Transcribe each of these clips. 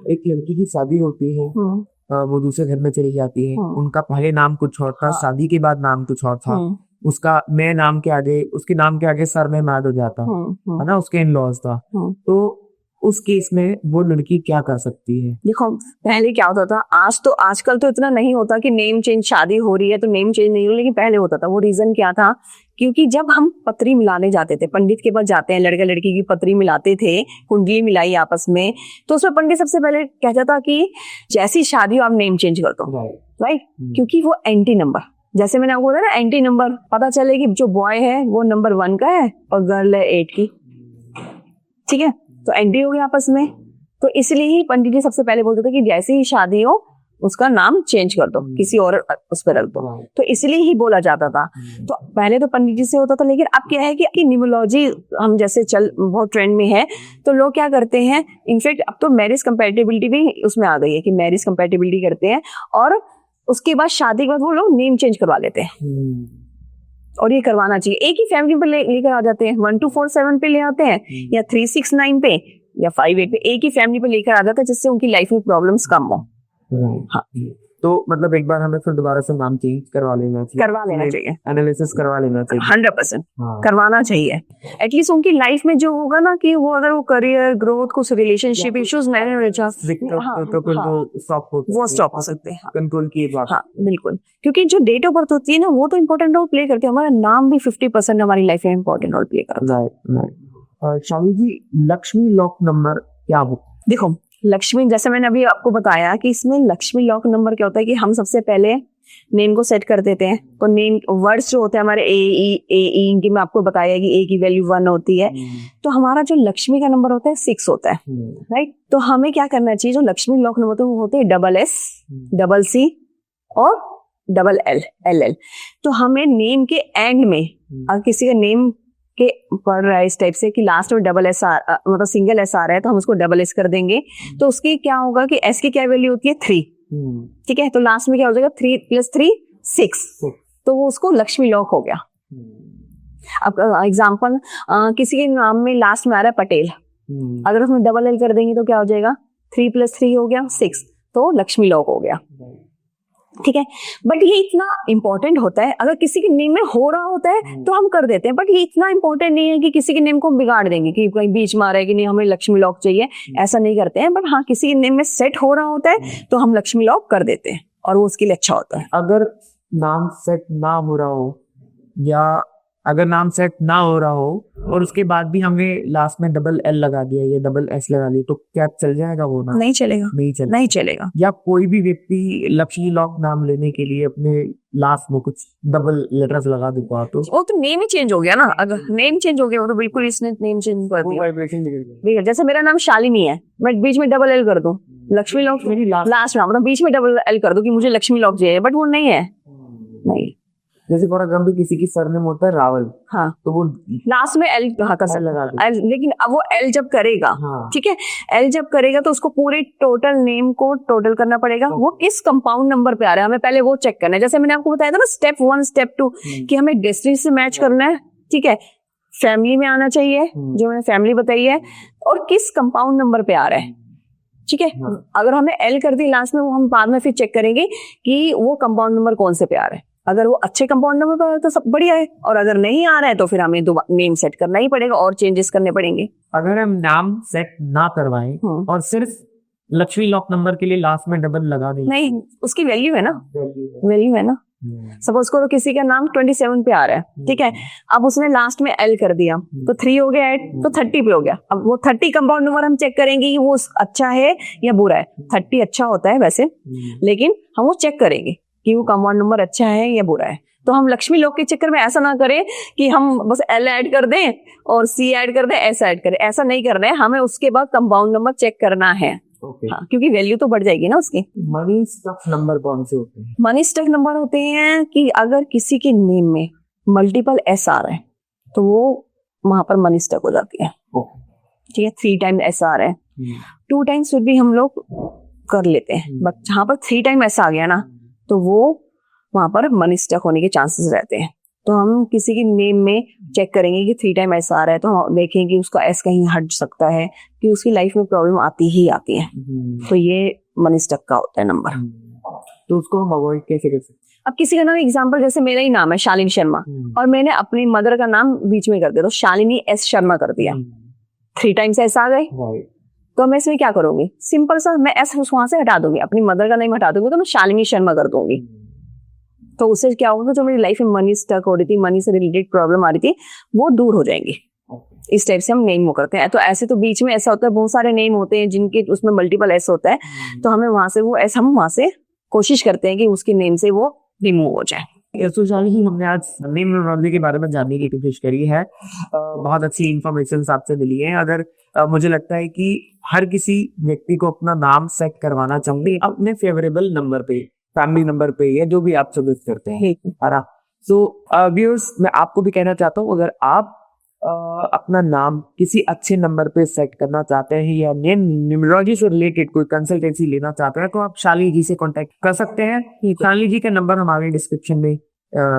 एक लड़की की शादी होती है, वो दूसरे घर में चली जाती है, उनका पहले नाम कुछ और था, शादी के बाद नाम कुछ और था, उसका मैं नाम के आगे, उसके नाम के आगे सर मेहमाद हो जाता है ना, उसके इन लॉज था। तो उस केस में वो लड़की क्या कर सकती है? देखो पहले क्या होता था, आजकल तो इतना नहीं होता कि नेम चेंज, शादी हो रही है तो नेम चेंज नहीं हो, लेकिन पहले होता था। वो रीजन क्या था, क्योंकि जब हम पत्री मिलाने जाते थे, पंडित के पास जाते हैं, लड़का लड़की की पत्री मिलाते थे, कुंडली मिलाई आपस में, तो उसमें पंडित सबसे पहले कहता था कि जैसी शादी हो आप नेम चेंज कर दो, राइट? क्योंकि वो एंटी नंबर, जैसे मैंने आपको बताया ना, एंटी नंबर पता चले कि जो बॉय है वो नंबर 1 का है और गर्ल है 8 की, ठीक है, तो एंटी हो गया आपस में। तो इसलिए ही पंडित जी सबसे पहले बोलते थे कि जैसे ही शादी हो उसका नाम चेंज कर दो, किसी और उस पर रख दो, तो इसलिए ही बोला जाता था। तो पहले तो पंडित जी से होता था, लेकिन अब क्या है कि न्यूमरोलॉजी हम जैसे बहुत ट्रेंड में है, तो लोग क्या करते हैं, इनफैक्ट अब तो मैरिज कंपैटिबिलिटी भी उसमें आ गई है कि मैरिज कंपैटिबिलिटी करते हैं, और उसके बाद शादी के बाद वो लोग नेम चेंज करवा लेते हैं। और ये करवाना चाहिए, एक ही फैमिली पर लेकर आ जाते हैं, 1247 पे ले आते हैं, या 369 पे या 58 पे, एक ही फैमिली पे लेकर आ जाता है, जिससे उनकी लाइफ में प्रॉब्लम्स कम हो। हाँ, तो मतलब एक बार हमें फिर दोबारा से नाम चेंज करवा लेना चाहिए, एनालिसिस करवा लेना चाहिए, 100% करवाना चाहिए। एटलीस्ट उनकी लाइफ में जो होगा ना, कि वो अगर वो करियर ग्रोथ, कुछ रिलेशनशिप इश्यूज नहीं रहे, वो स्टॉप हो सकते हैं, कंट्रोल किए जा सकते हैं। हाँ बिल्कुल, क्योंकि जो डेट ऑफ बर्थ होती है ना, वो तो इम्पोर्टेंट रोल प्ले करती है, हमारा नाम भी 50% हमारी लाइफ में इम्पोर्टेंट रोल प्ले करता है। शामी जी, लक्ष्मी लॉक नंबर क्या हो? देखो लक्ष्मी, जैसे मैंने अभी आपको बताया कि इसमें लक्ष्मी लॉक नंबर क्या होता है, कि हम सबसे पहले नेम को सेट कर देते हैं। तो नेम वर्ड्स जो होते हैं हमारे ए इनकी, मैं आपको बताया कि ए की वैल्यू 1 होती है, तो हमारा जो लक्ष्मी का नंबर होता है 6 होता है, राइट? तो हमें क्या करना चाहिए, जो लक्ष्मी लॉक नंबर वो होते हैं SS, CC और LL। तो हमें नेम के एंड में, अगर किसी का नेम के पढ़ रहा है इस टाइप से कि लास्ट में SS मतलब सिंगल S आ रहा है, तो हम उसको SS कर देंगे। तो उसकी क्या होगा कि S की क्या वैल्यू होती है 3, ठीक है, तो लास्ट में क्या हो जाएगा 3 + 3 6, तो वो उसको लक्ष्मी लॉक हो गया। अब एग्जांपल, किसी के नाम में लास्ट में आ रहा है पटेल, अगर उसमें LL कर देंगे तो क्या हो जाएगा, 3 + 3 हो गया 6, तो लक्ष्मी लॉक हो गया, ठीक है। बट ये इतना इंपॉर्टेंट होता है, अगर किसी के नेम में हो रहा होता है तो हम कर देते हैं, बट ये इतना इंपॉर्टेंट नहीं है कि किसी के नेम को बिगाड़ देंगे कि कहीं बीच में आ रहा है कि नहीं हमें लक्ष्मी लॉक चाहिए, ऐसा नहीं करते हैं। बट हाँ, किसी के नेम में सेट हो रहा होता है तो हम लक्ष्मी लॉक कर देते हैं, और वो उसके लिए अच्छा होता है। अगर नाम सेट ना हो रहा हो, या अगर नाम सेट ना हो रहा हो और उसके बाद भी हमने लास्ट में LL लगा दिया या SS लगा दिया, तो क्या चल जाएगा वो नाम? नहीं चलेगा, नहीं चलेगा। या कोई भी व्यक्ति लक्ष्मी लॉक नाम लेने के लिए अपने लास्ट में कुछ डबल लेटर्स लगा देगा, तो वो तो नेम ही चेंज हो गया ना। अगर नेम चेंज हो गया वो तो बिल्कुल इसने नेम चेंज कर दिया। जैसे मेरा नाम शालिनी है, मैं बीच में LL कर दूं, लक्ष्मी लॉक लास्ट में, मतलब बीच में LL कर दूं कि मुझे लक्ष्मी लॉक चाहिए, बट वो नहीं है, नहीं। जैसे फॉर एग्जाम्पल किसी की सरनेम होता है रावल, हाँ, तो वो लास्ट में L लगा दो, लेकिन अब वो L जब करेगा, ठीक है, L जब करेगा तो उसको पूरे टोटल नेम को टोटल करना पड़ेगा, वो किस कंपाउंड नंबर पे आ रहा है हमें पहले वो चेक करना है। जैसे मैंने आपको बताया था ना, स्टेप 1 स्टेप 2 कि हमें डेस्टिनी से मैच करना है, ठीक है, फैमिली में आना चाहिए जो मैंने फैमिली बताई है, और किस कंपाउंड नंबर पे आ रहा है, ठीक है। अगर हमने L कर दी लास्ट में, वो हम बाद में फिर चेक करेंगे कि वो कंपाउंड नंबर कौन से पे आ रहा है। अगर वो अच्छे कंपाउंड नंबर पर तो सब बढ़िया है, और अगर नहीं आ रहा है तो फिर हमें नेम सेट करना ही पड़ेगा और चेंजेस करने पड़ेंगे। अगर हम नाम सेट ना करवाएं और सिर्फ लक्ष्मी लॉक नंबर के लिए लास्ट में डबल लगा दें, नहीं, उसकी वैल्यू है ना, वैल्यू है ना। सपोज करो किसी का नाम 27 पे आ रहा है, ठीक है, अब उसने लास्ट में L कर दिया तो 3 हो गया ऐड, तो 30 पे हो गया। अब वो 30 कंपाउंड नंबर हम चेक करेंगे कि वो अच्छा है या बुरा है। 30 अच्छा होता है वैसे, लेकिन हम वो चेक करेंगे कि वो कंपाउंड नंबर अच्छा है या बुरा है। तो हम लक्ष्मी लॉक के चक्कर में ऐसा ना करें कि हम बस L ऐड कर दें और C ऐड कर दें, S ऐड करें, ऐसा नहीं करना है। हमें उसके बाद कंपाउंड नंबर चेक करना है, हाँ, क्योंकि वैल्यू तो बढ़ जाएगी ना उसकी। मनी स्टफ नंबर कौन से होते हैं? मनी स्टफ नंबर होते हैं कि अगर किसी के नेम में मल्टीपल S आ रहा है तो वो वहां पर मनी स्टफ हो जाती है, ठीक है। 3 टाइम S आ रहा है, 2 टाइम्स फिर भी हम लोग कर लेते हैं, बट जहां पर 3 टाइम S आ गया ना, तो वो वहां पर मनी स्टक होने के चांसेस रहते हैं। तो हम किसी की नेम में चेक करेंगे कि 3 टाइम ऐसा आ रहा है, तो हम देखेंगे कि उसका एस कहीं हट सकता है, कि उसकी लाइफ में प्रॉब्लम आती ही आती है। तो ये मनी स्टक का होता है नंबर। तो उसको हम अवॉइड कैसे कर सकते हैं? अब किसी का नाम एग्जांपल, जैसे मेरा ही नाम है शालिनी शर्मा, और मैंने अपनी मदर का नाम बीच में कर दिया, तो शालिनी एस शर्मा कर दिया, 3 टाइम्स ऐसा आ गए, तो मैं इसमें क्या करूंगी? सिंपल सा, मैं एस वहां से हटा दूंगी, अपनी मदर का नेम हटा दूंगी, तो मैं शालिनी शर्मा कर दूंगी। तो उससे क्या होगा, जो मेरी लाइफ में मनी स्टक हो रही थी, मनी से रिलेटेड प्रॉब्लम आ रही थी, वो दूर हो जाएंगी। इस टाइप से हम नेम वो करते हैं। तो ऐसे तो बीच में ऐसा होता है, बहुत सारे नेम होते हैं जिनके उसमें मल्टीपल एस होता है, तो हमें वहां से वो एस, हम वहां से कोशिश करते हैं कि उसके नेम से वो रिमूव हो जाए। तो शालिनी, हमने आज नेम न्यूमरोलॉजी के बारे में जानने की कोशिश करी है। बहुत अच्छी इंफॉर्मेशन आपसे मिली है। अगर मुझे लगता है कि हर किसी व्यक्ति को अपना नाम सेट करवाना चाहिए अपने फेवरेबल नंबर पे, फैमिली नंबर पे, या जो भी आप सजेस्ट करते हैं, है ना। सो व्यूअर्स, मैं आपको भी कहना चाहता हूँ, अगर आप अपना नाम किसी अच्छे नंबर पे सेट करना चाहते हैं या नेम न्यूमरोलॉजी से रिलेटेड कोई कंसल्टेंसी लेना चाहते हैं, तो आप शालिनी जी से कांटेक्ट कर सकते हैं। शालिनी जी का नंबर हमारे डिस्क्रिप्शन में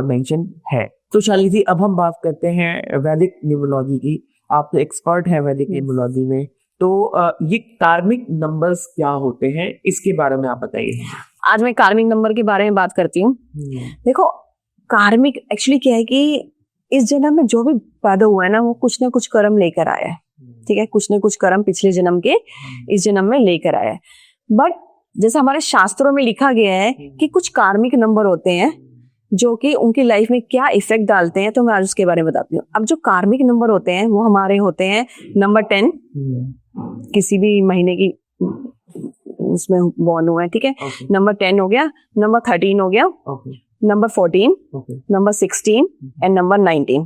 मेंशन है। तो शालिनी जी, अब हम बात करते हैं वैदिक न्यूमरोलॉजी की। आप तो एक्सपर्ट हैं वैदिक न्यूमरोलॉजी में, तो ये कार्मिक नंबर्स क्या होते हैं, इसके बारे में आप बताइए। आज मैं कार्मिक नंबर के बारे में बात करती हूँ। देखो, कार्मिक एक्चुअली क्या है कि इस जन्म में जो भी पैदा हुआ है ना, वो कुछ ना कुछ कर्म लेकर आया है। ठीक है, कुछ ना कुछ कर्म पिछले जन्म के इस जन्म में लेकर आया है। बट जैसा हमारे शास्त्रों में लिखा गया है कि कुछ कार्मिक नंबर होते हैं जो कि उनकी लाइफ में क्या इफेक्ट डालते हैं, तो मैं आज उसके बारे में बताती हूँ। अब जो कार्मिक नंबर होते हैं वो हमारे होते हैं नंबर 10, किसी भी महीने की उसमें बॉर्न हुआ है, ठीक है। नंबर 10 हो गया, नंबर 13 हो गया, number 14, number 16 and number 19।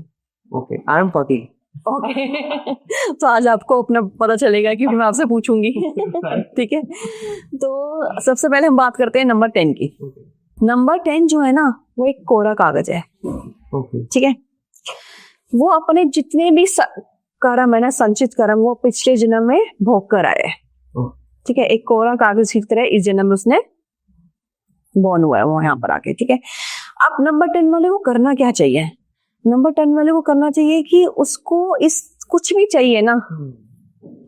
Okay, I am 14। Okay तो आज आपको अपना पता चलेगा क्योंकि मैं आपसे पूछूंगी ठीक है। तो सबसे पहले हम बात करते हैं नंबर 10 की। नंबर 10 जो है ना, वो एक कोरा कागज है। ठीक है, वो अपने जितने भी कर्म है ना, संचित कर्म, वो पिछले जन्म में भोग कर आए। ठीक है, एक कोरा कागज की तरह इस जन्म में उसने बॉर्न हुआ है वो यहाँ पर आके। ठीक है, अब नंबर 10 वाले को करना क्या चाहिए? नंबर 10 वाले को करना चाहिए कि उसको इस कुछ भी चाहिए ना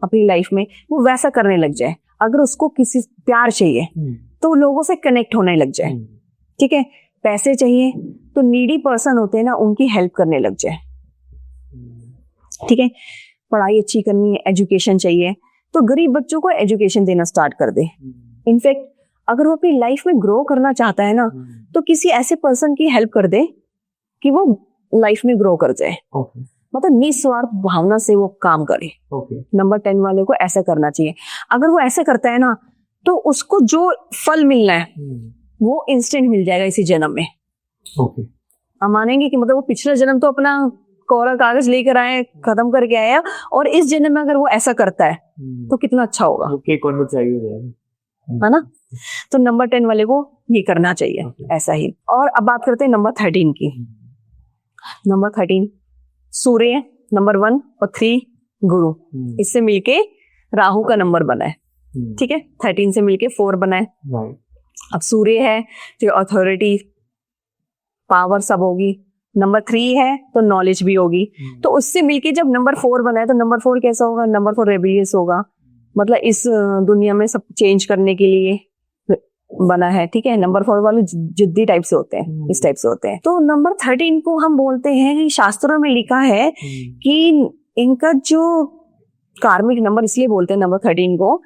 अपनी लाइफ में, वो वैसा करने लग जाए। अगर उसको किसी प्यार चाहिए तो लोगों से कनेक्ट होने लग जाए। ठीक है, पैसे चाहिए तो नीडी पर्सन होते हैं ना, उनकी हेल्प करने लग जाए। ठीक है, पढ़ाई अच्छी करनी है, एजुकेशन चाहिए तो गरीब बच्चों को एजुकेशन देना स्टार्ट कर दे। इनफैक्ट अगर वो अपनी लाइफ में ग्रो करना चाहता है ना, तो किसी ऐसे पर्सन की हेल्प कर दे कि वो लाइफ में ग्रो कर जाए। मतलब निस्वार्थ भावना से वो काम करे। नंबर 10 वाले को ऐसा करना चाहिए। अगर वो ऐसा करता है ना, तो उसको जो फल मिलना है वो इंस्टेंट मिल जाएगा इसी जन्म में। हम मानेंगे कि मतलब वो पिछला जन्म तो अपना कोरा कागज लेकर आए, खत्म करके आया, और इस जन्म में अगर वो ऐसा करता है तो कितना अच्छा होगा, है ना। तो नंबर 10 वाले को ये करना चाहिए ऐसा ही। और अब बात करते हैं नंबर 13 की। नंबर 13 सूर्य, नंबर 1 और 3 गुरु, इससे मिलके राहु का नंबर बना है। ठीक है, 13 से मिलके 4 बना है। अब सूर्य है तो अथॉरिटी, पावर सब होगी। नंबर 3 है तो नॉलेज भी होगी। तो उससे मिलके जब नंबर 4 बना है, तो नंबर 4 कैसा होगा? नंबर 4 रेबिलियस होगा, मतलब इस दुनिया में सब चेंज करने के लिए बना है। ठीक है, नंबर 4 वाले जिद्दी टाइप से होते हैं, इस टाइप से होते हैं। तो नंबर 13 को हम बोलते हैं कि शास्त्रों में लिखा है कि इनका जो कार्मिक नंबर, इसलिए बोलते हैं नंबर 13 को,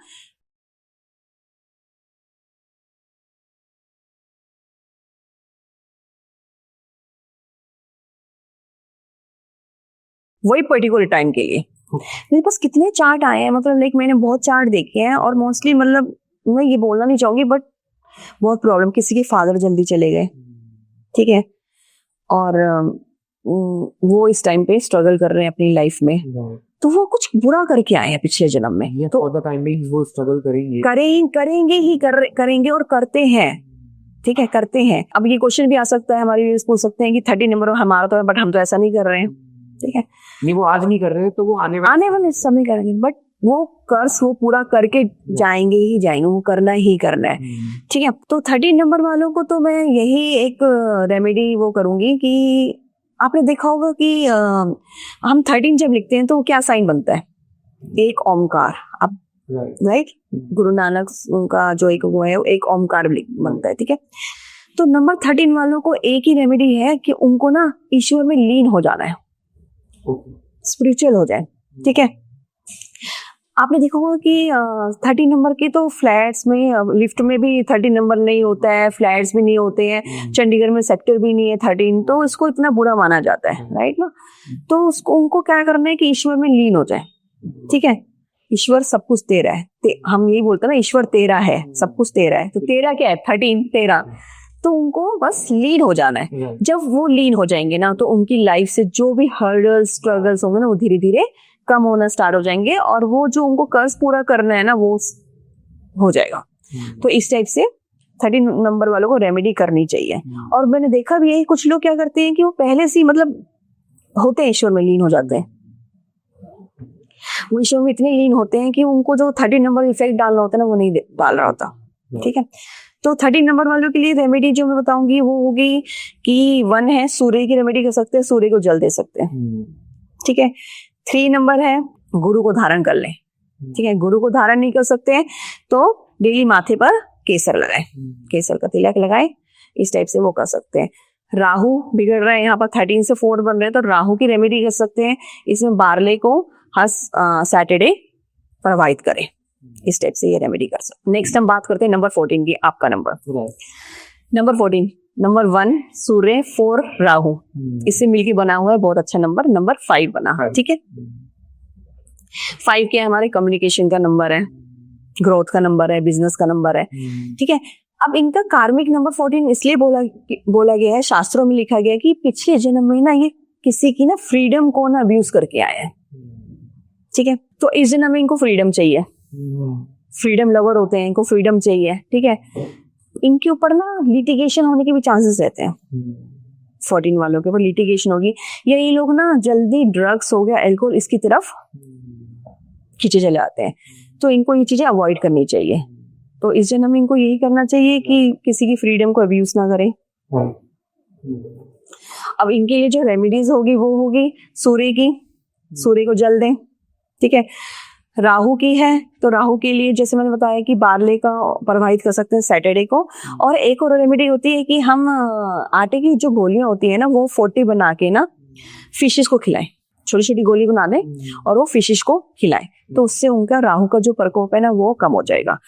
वही पर्टिकुलर टाइम के लिए। मेरे पास कितने चार्ट आए हैं, मतलब लाइक मैंने बहुत चार्ट देखे हैं, और मोस्टली मतलब मैं ये बोलना नहीं चाहूंगी, बट बहुत प्रॉब्लम, किसी के फादर जल्दी चले गए। ठीक है, और वो इस टाइम पे स्ट्रगल कर रहे हैं अपनी लाइफ में, तो वो कुछ बुरा करके आए हैं पिछले जन्म में। तो टाइम में वो स्ट्रगल करेंगे करेंगे और करते हैं। ठीक है, करते हैं। अब ये क्वेश्चन भी आ सकता है, हमारे व्यूअर्स पूछ सकते हैं कि 30 नंबर हमारा तो है, बट हम तो ऐसा नहीं कर रहे हैं। ठीक है, नहीं, वो आज नहीं कर रहे हैं तो वो आने वाले समय करेंगे, बट वो कर्ज वो पूरा करके जाएंगे ही जाएंगे, वो करना ही करना है। ठीक है, तो 30 नंबर वालों को तो मैं यही एक रेमेडी वो करूंगी कि आपने देखा होगा कि हम 13 जब लिखते हैं तो क्या साइन बनता है? एक ओमकार। अब राइट, गुरु नानक का जो एक वो है, वो एक ओमकार बनता है, ठीक है। तो नंबर 13 वालों को एक ही रेमेडी है कि उनको ना ईश्वर में लीन हो जाना है, स्पिरिचुअल हो जाए, ठीक है। आपने देखा होगा कि 13 नंबर के तो फ्लैट्स में, लिफ्ट में भी 13 नंबर नहीं होता है, फ्लैट्स भी नहीं होते हैं, चंडीगढ़ में सेक्टर भी नहीं है 13, तो इसको इतना बुरा माना जाता है, राइट ना। तो उसको उनको क्या करना है कि ईश्वर में लीन हो जाए, ठीक है। ईश्वर सब कुछ तेरा है, हम यही बोलते हैं ना, ईश्वर तेरा है, सब कुछ तेरा है। तो तेरा क्या है? 13, तेरा। तो उनको बस लीन हो जाना है। जब वो लीन हो जाएंगे ना, तो उनकी लाइफ से जो भी हर्डल्स, स्ट्रगल्स होंगे ना, वो धीरे धीरे कम होना स्टार्ट हो जाएंगे, और वो जो उनको कर्ज पूरा करना है ना, वो हो जाएगा। तो इस टाइप से 13 नंबर वालों को रेमेडी करनी चाहिए। और मैंने देखा भी है, कुछ लोग क्या करते हैं कि वो पहले से मतलब होते हैं, ईश्वर में लीन हो जाते हैं। वो ईश्वर में इतने लीन होते हैं कि उनको जो 13 नंबर इफेक्ट डालना होता है ना, वो नहीं डाल रहा होता, ठीक है। तो 13 नंबर वालों के लिए रेमेडी जो मैं बताऊंगी वो होगी कि 1 है, सूर्य की रेमेडी कर सकते हैं, सूर्य को जल दे सकते हैं, ठीक है। 3 नंबर है, गुरु को धारण कर लें, ठीक है। गुरु को धारण नहीं कर सकते हैं तो डेली माथे पर केसर लगाए, केसर का तिलक लगाए, इस टाइप से वो कर सकते हैं। राहु बिगड़ रहा है, यहाँ पर 13 से 4 बन रहे हैं, तो राहु की रेमेडी कर सकते हैं। इसमें बारले को हर सैटरडे प्रवाहित करें, इस टाइप से ये रेमेडी कर सकते हैं। नेक्स्ट हम बात करते हैं नंबर 14 की, आपका नंबर 14, नंबर 1 सूर्य, 4 राहु, इससे मिलके बना हुआ है बहुत अच्छा नंबर, नंबर 5 बना है, ठीक है। 5 क्या है? हमारे कम्युनिकेशन का नंबर है, ग्रोथ का नंबर है, बिजनेस का नंबर है, ठीक है। अब इनका कार्मिक नंबर 14 इसलिए बोला गया है, शास्त्रों में लिखा गया है कि पिछले जन्म में ना ये किसी की ना फ्रीडम को ना अब्यूज करके आया है, ठीक है। तो इस जन्म में इनको फ्रीडम चाहिए, फ्रीडम लवर होते हैं, इनको फ्रीडम चाहिए, ठीक है। इनके ऊपर ना लिटिगेशन होने के भी चांसेस रहते हैं, 14 वालों के ऊपर लिटिगेशन होगी, या ये लोग ना जल्दी ड्रग्स हो गया, अल्कोहल, इसकी तरफ खींचे चले आते हैं। तो इनको ये चीजें अवॉइड करनी चाहिए। तो इस जन्म में इनको यही करना चाहिए कि किसी की फ्रीडम को अब्यूज ना करें। अब इनके लिए जो रेमेडीज होगी वो होगी सूर्य की, सूर्य को जल दें, ठीक है। राहु की है, तो राहु के लिए जैसे मैंने बताया कि बारले का प्रवाहित कर सकते हैं सैटरडे को। और एक और रेमेडी होती है कि हम आटे की जो गोलियां होती है ना, वो 40 बना के ना फिशेस को खिलाएं, छोटी छोटी गोली बना दें और वो फिशेस को खिलाएं, तो उससे उनका राहु का जो प्रकोप है ना वो कम हो जाएगा,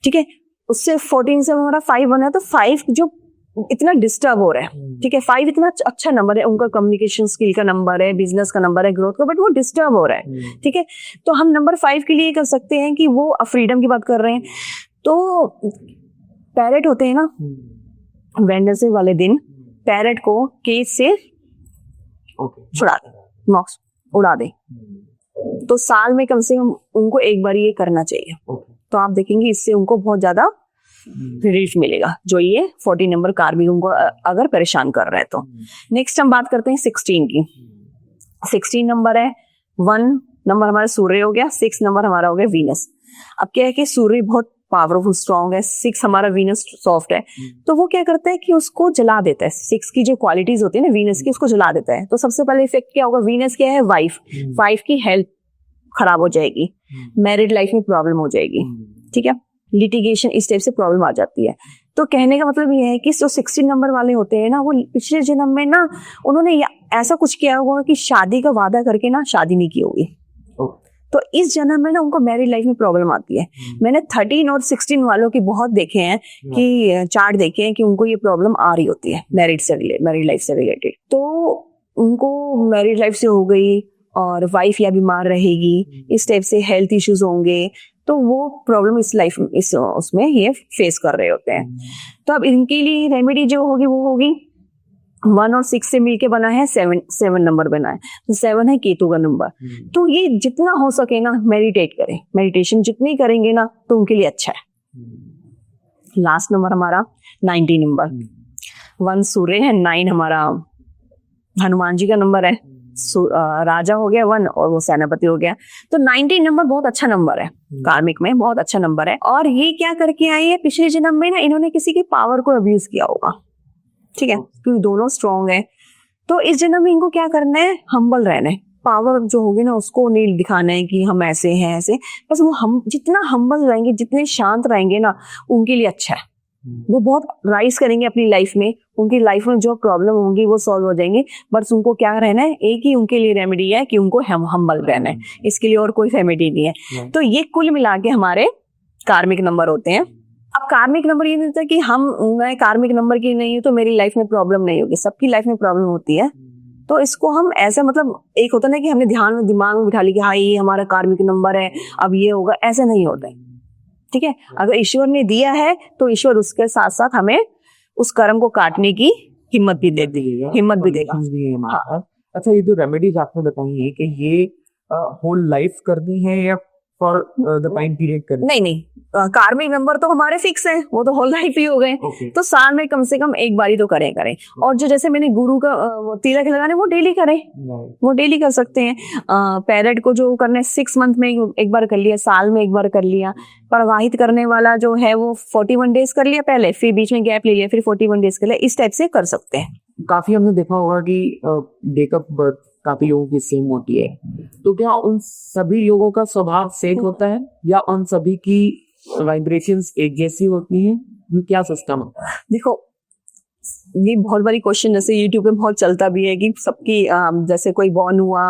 ठीक है। उससे 14 से हमारा 5 बना, तो 5 जो इतना डिस्टर्ब हो रहा है, ठीक है। 5 इतना अच्छा नंबर है, उनका कम्युनिकेशन स्किल का नंबर है, बिजनेस का नंबर है, ग्रोथ का, बट वो डिस्टर्ब हो रहा है, ठीक है। तो हम नंबर 5 के लिए कर सकते हैं कि वो फ्रीडम की बात कर रहे हैं, तो पैरेट होते हैं ना, वेडनेसडे वाले दिन पैरेट को केज से छुड़ा दे, मॉक्स उड़ा दे, तो साल में कम से कम उनको एक बार ये करना चाहिए। तो आप देखेंगे इससे उनको बहुत ज्यादा रिलीफ मिलेगा, जो ये 14 नंबर कार्मिक उनको अगर परेशान कर रहा है तो। नेक्स्ट हम बात करते हैं 16 की। 16 नंबर है, 1 नंबर हमारा सूर्य हो गया, 6 नंबर हमारा हो गया वीनस। अब क्या है कि सूर्य बहुत पावरफुल स्ट्रॉन्ग है, 6 हमारा वीनस सॉफ्ट है, तो वो क्या करता है कि उसको जला देता है। 6 की जो क्वालिटीज होती है ना वीनस की, उसको जला देता है। तो सबसे पहले इफेक्ट क्या होगा? वीनस क्या है? वाइफ की हेल्थ खराब हो जाएगी, मैरिड लाइफ में प्रॉब्लम हो जाएगी, ठीक है। लिटिगेशन, इस टाइप से प्रॉब्लम आ जाती है। तो कहने का मतलब ये है कि जो 16 नंबर वाले होते हैं ना, वो पिछले जन्म में ना उन्होंने ऐसा कुछ किया होगा कि शादी का वादा करके ना शादी नहीं की होगी, तो इस जन्म में ना उनको मैरिड लाइफ में प्रॉब्लम आती है। मैंने 13 और 16 वालों की बहुत देखे हैं कि चार्ट देखे हैं कि उनको ये प्रॉब्लम आ रही होती है मैरिड लाइफ से रिलेटेड। तो उनको मैरिड लाइफ से हो गई और वाइफ या बीमार रहेगी, इस टाइप से हेल्थ इश्यूज होंगे, तो वो प्रॉब्लम उसमें ये फेस कर रहे होते हैं। तो अब इनके लिए रेमेडी जो होगी वो होगी 1 और 6 से मिलके बना है 7 नंबर बना है, तो 7 है केतु का नंबर। तो ये जितना हो सके ना मेडिटेट करें, मेडिटेशन जितनी करेंगे ना तो उनके लिए अच्छा है। लास्ट नंबर हमारा 19 नंबर, 1 सूर्य है, 9 हमारा हनुमान जी का नंबर है, राजा हो गया 1 और वो सेनापति हो गया। तो 19 नंबर बहुत अच्छा नंबर है, कार्मिक में बहुत अच्छा नंबर है। और ये क्या करके आई है? पिछले जन्म में ना इन्होंने किसी की पावर को अब्यूज किया होगा, ठीक है, क्योंकि दोनों स्ट्रॉन्ग है। तो इस जन्म में इनको क्या करना है, हम्बल रहना है। पावर जो होगी ना उसको नहीं दिखाना है कि हम ऐसे हैं ऐसे, बस वो हम जितना हम्बल रहेंगे, जितने शांत रहेंगे ना, उनके लिए अच्छा है। वो बहुत राइज करेंगे अपनी लाइफ में, उनकी लाइफ में जो प्रॉब्लम होंगी वो सॉल्व हो जाएंगे। बस उनको क्या रहना है, एक ही उनके लिए रेमेडी है कि उनको हम्बल रहना है, इसके लिए और कोई रेमेडी नहीं है। तो ये कुल मिला के हमारे कार्मिक नंबर होते हैं। अब कार्मिक नंबर ये नहीं होता कि मैं कार्मिक नंबर की नहीं हूँ तो मेरी लाइफ में प्रॉब्लम नहीं होगी, सबकी लाइफ में प्रॉब्लम होती है। तो इसको हम ऐसा, मतलब एक होता ना कि हमने ध्यान में दिमाग में बिठा लिया कि हाँ ये हमारा कार्मिक नंबर है, अब ये होगा, ऐसा नहीं होता है। ठीक है, अगर ईश्वर ने दिया है तो ईश्वर उसके साथ साथ हमें उस कर्म को काटने की हिम्मत भी देगा, हिम्मत भी देगा। हाँ। अच्छा, ये जो रेमेडीज आपने बताई है कि ये होल लाइफ करनी है या फॉर द टाइम पीरियड करनी? नहीं, कार्मिक नंबर तो हमारे फिक्स है, वो तो होल लाइफ ही हो गए। तो साल में कम से कम एक बारी तो करें। और जो जैसे मैंने गुरु का तिलक लगाने, वो डेली करें, वो डेली कर सकते हैं। पैरेट को जो करना है 6 मंथ में एक बार कर लिया, साल में एक बार कर लिया। प्रवाहित करने वाला जो है वो 41 डेज कर लिया पहले, फिर बीच में गैप ले लिया, फिर 41 डेज कर लिया, इस टाइप से कर सकते हैं। काफी हमने देखा होगा कि डेट ऑफ बर्थ काफी लोगों की सेम होती है, तो क्या उन सभी लोगों का स्वभाव सेम होता है या उन सभी की वाइब्रेशंस एक जैसी होती हैं? क्या सिस्टम है? देखो, ये बहुत बड़ी क्वेश्चन जैसे यूट्यूब पे बहुत चलता भी है कि सबकी जैसे कोई बॉर्न हुआ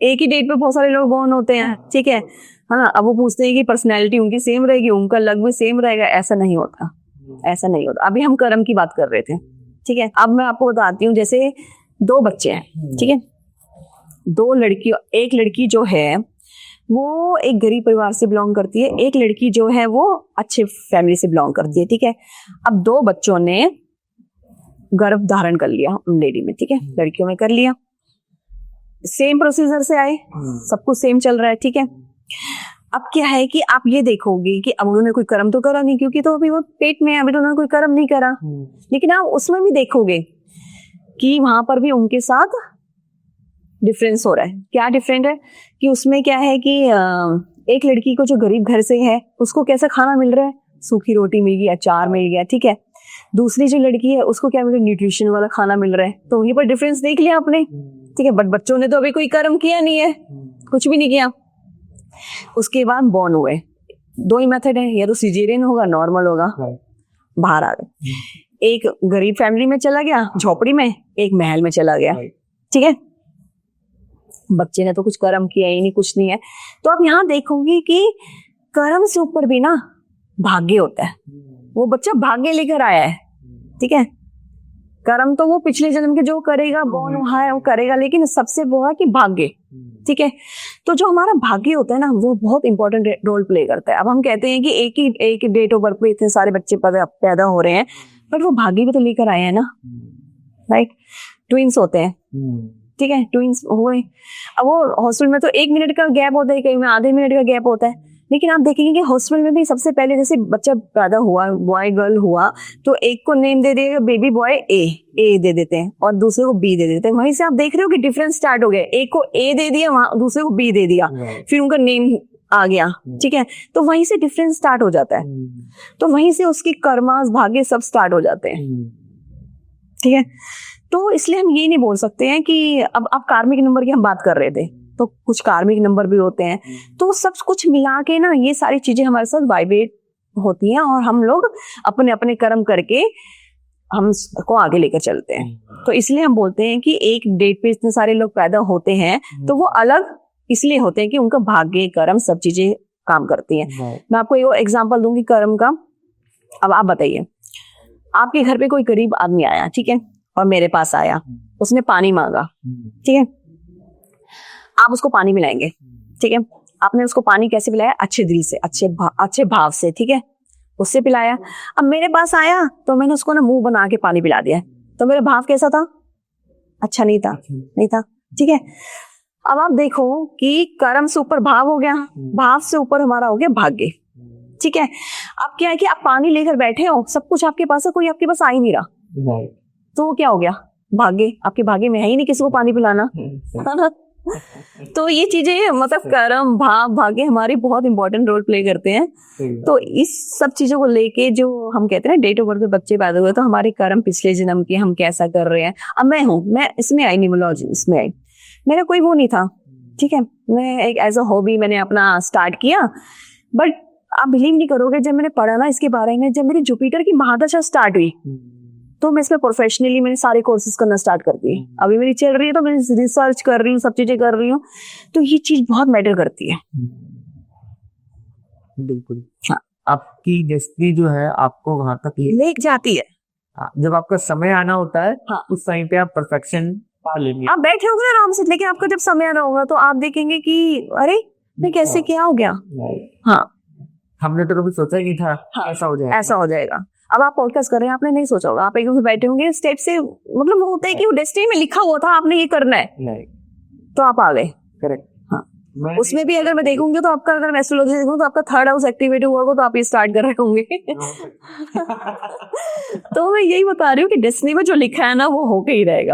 एक ही डेट पे, बहुत सारे लोग बॉर्न होते हैं, ठीक है ना। अब वो पूछते हैं कि पर्सनैलिटी उनकी सेम रहेगी, उनका लग भी सेम रहेगा, ऐसा नहीं होता, ऐसा नहीं होता। अभी हम कर्म की बात कर रहे थे, ठीक है। अब मैं आपको बताती हूँ, जैसे 2 बच्चे हैं, ठीक है, 2 लड़की, एक लड़की जो है वो एक गरीब परिवार से बिलोंग करती है, एक लड़की जो है वो अच्छे फैमिली से बिलोंग करती है, ठीक है। अब 2 बच्चों ने गर्भ धारण कर लिया उन लेडी में, ठीक है, लड़कियों में कर लिया, सेम प्रोसीजर से आए, सब कुछ सेम चल रहा है, ठीक है। अब क्या है कि आप ये देखोगे कि अब उन्होंने कोई कर्म तो करा नहीं, क्योंकि तो अभी वो पेट में है, अभी तो उन्होंने कोई कर्म नहीं करा, लेकिन आप उसमें भी देखोगे कि वहां पर भी उनके साथ डिफरेंस हो रहा है। क्या डिफरेंट है कि उसमें क्या है कि एक लड़की को जो गरीब घर से है उसको कैसा खाना मिल रहा है, सूखी रोटी मिल गई, अचार मिल गया, ठीक है। दूसरी जो लड़की है उसको क्या मिल रहा है, न्यूट्रिशन वाला खाना मिल रहा है। तो वहीं पर डिफरेंस देख लिया आपने, ठीक है। बट बच्चों ने तो अभी कोई कर्म किया नहीं है, कुछ भी नहीं किया। उसके बाद बॉर्न हुए, 2 ही मेथड है, या तो सिजेरियन होगा, नॉर्मल होगा, बाहर आ गए। एक गरीब फैमिली में चला गया झोपड़ी में, एक महल में चला गया, ठीक है। बच्चे ने तो कुछ कर्म किया ही नहीं, कुछ नहीं है। तो अब यहाँ देखोगे कि कर्म से ऊपर भी ना भाग्य होता है। वो बच्चा भाग्य लेकर आया है, ठीक है। कर्म तो वो पिछले जन्म के जो करेगा, बॉर्न हुआ है वो करेगा, लेकिन सबसे वो है कि भाग्य, ठीक है। तो जो हमारा भाग्य होता है ना, वो बहुत इंपॉर्टेंट रोल प्ले करता है। अब हम कहते हैं कि एक ही डेट ऑफ बर्थ पे इतने सारे बच्चे पैदा हो रहे हैं, बट वो भाग्य भी तो लेकर आए हैं ना, राइट। ट्विंस होते हैं, ठीक है, ट्विंस हुए। अब वो हॉस्पिटल में तो 1 मिनट का गैप होता है, कहीं में आधे मिनट का गैप होता है, लेकिन आप देखेंगे कि हॉस्पिटल में भी सबसे पहले जैसे बच्चा पैदा हुआ, बॉय गर्ल हुआ, तो एक को नेम दे देगा बेबी बॉय, ए दे देते हैं, और दूसरे को बी दे देते हैं। वहीं से आप देख रहे हो कि डिफरेंस स्टार्ट हो गया, एक को ए दे दिया, वहां दूसरे को बी दे दिया, फिर उनका नेम आ गया, ठीक है। तो वहीं से डिफरेंस स्टार्ट हो जाता है, तो वहीं से उसकी कर्मास भाग्य सब स्टार्ट हो जाते हैं, ठीक है। तो इसलिए हम ये नहीं बोल सकते हैं कि अब कार्मिक नंबर की हम बात कर रहे थे, तो कुछ कार्मिक नंबर भी होते हैं, तो सब कुछ मिला के ना ये सारी चीजें हमारे साथ वाइब्रेट होती हैं, और हम लोग अपने अपने कर्म करके हम को आगे लेकर चलते हैं। तो इसलिए हम बोलते हैं कि एक डेट पे इतने सारे लोग पैदा होते हैं, तो वो अलग इसलिए होते हैं कि उनका भाग्य, कर्म, सब चीजें काम करती हैं। मैं आपको एक एग्जाम्पल दूंगी कर्म का। अब आप बताइए, आपके घर पे कोई गरीब आदमी आया, ठीक है, और मेरे पास आया, उसने पानी मांगा, ठीक है। आप उसको पानी पिलाएंगे, ठीक है। आपने उसको पानी कैसे पिलाया, अच्छे दिल से, अच्छे भाव से, ठीक है, उससे पिलाया। अब मेरे पास आया तो मैंने उसको ना मुंह बना के पानी पिला दिया, तो मेरा भाव कैसा था, अच्छा नहीं था, नहीं था, ठीक है। अब आप देखो कि कर्म से ऊपर भाव हो गया, भाव से ऊपर हमारा हो गया भाग्य, ठीक है। अब क्या है कि आप पानी लेकर बैठे हो, सब कुछ आपके पास है, कोई आपके पास आ ही नहीं रहा, तो वो क्या हो गया, भाग्य, आपके भाग्य में है ही नहीं किसी को पानी पिलाना, है ना। तो ये चीजें मतलब कर्म भाग्य हमारी बहुत इंपॉर्टेंट रोल प्ले करते हैं। तो इस सब चीजों को लेके जो हम कहते हैं डेट ऑफ बर्थ पे बच्चे पैदा हुए तो हमारे कर्म पिछले जन्म के हम कैसा कर रहे हैं। अब मैं इसमें आई न्यूमरोलॉजी, इसमें आई, मेरा कोई वो नहीं था, ठीक है, मैं एक एज अ हॉबी मैंने अपना स्टार्ट किया। बट आप बिलीव नहीं करोगे, जब मैंने पढ़ा ना इसके बारे में, जब मेरी जुपिटर की महादशा स्टार्ट हुई तो मैं इसमें प्रोफेशनली मैंने सारे कोर्सेज करना स्टार्ट कर दिए। अभी मेरी चल रही है तो मैं रिसर्च कर रही हूँ, सब चीजें कर रही हूँ। तो ये चीज बहुत मैटर करती है। बिल्कुल। हाँ। आपकी डेस्टिनी जो है आपको वहां तक ले जाती है। हाँ, जब आपका समय आना होता है, हाँ। उस टाइम पे आप परफेक्शन पा लेंगे। आप बैठे होंगे आराम से, लेकिन आपका जब समय आना होगा तो आप देखेंगे कि अरे मैं कैसे क्या हो गया। हाँ, हमने तो कभी सोचा ही नहीं था। हाँ, ऐसा हो जाएगा, ऐसा हो जाएगा। अब आप पॉडकास्ट कर रहे हैं, आपने नहीं सोचा होगा, आप एकदम से बैठे होंगे स्टेप से, मतलब वो होता है कि वो डेस्टिनी में लिखा हुआ था आपने ये करना है, नहीं, तो आप आ गए। करेक्ट। हाँ, उसमें भी अगर मैं देखूंगी तो आपका, अगर मैं एस्ट्रोलॉजी देखूं तो आपका थर्ड हाउस एक्टिवेट हुआ होगा तो आप ये स्टार्ट कर रहे होंगे। तो मैं यही बता रही हूँ कि डेस्टिनी में जो लिखा है ना वो होके ही रहेगा।